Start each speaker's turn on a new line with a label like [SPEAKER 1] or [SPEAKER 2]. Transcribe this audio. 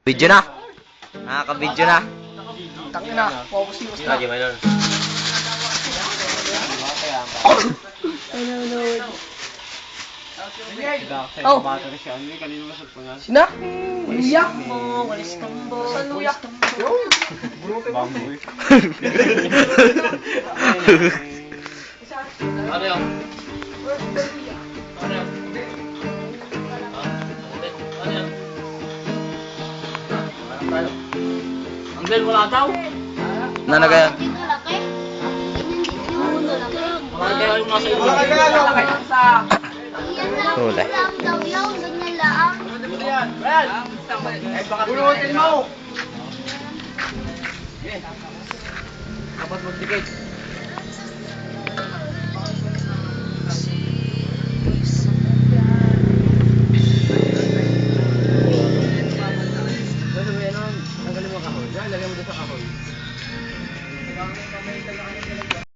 [SPEAKER 1] Video na. Nakaka-video na.
[SPEAKER 2] Tangin na, focus na.
[SPEAKER 1] Lagi may doon.
[SPEAKER 2] Oh. Sina? Iyak mo, walis tambo. Saluyak.
[SPEAKER 3] Ano yun? Ano yun? Ano yun? Ang bel, wala daw.
[SPEAKER 1] Nanagaya.
[SPEAKER 4] Dito laki. Yung laki.
[SPEAKER 3] Wala kaya yung nasa iyo.
[SPEAKER 4] Iyan lang
[SPEAKER 1] Huli.
[SPEAKER 4] lang daw yun. Ganyan lang.
[SPEAKER 2] Bunutin mo.
[SPEAKER 3] Dapat magtikit. Tanggalin mo ang kahoy. Lagyan mo doon sa kahoy.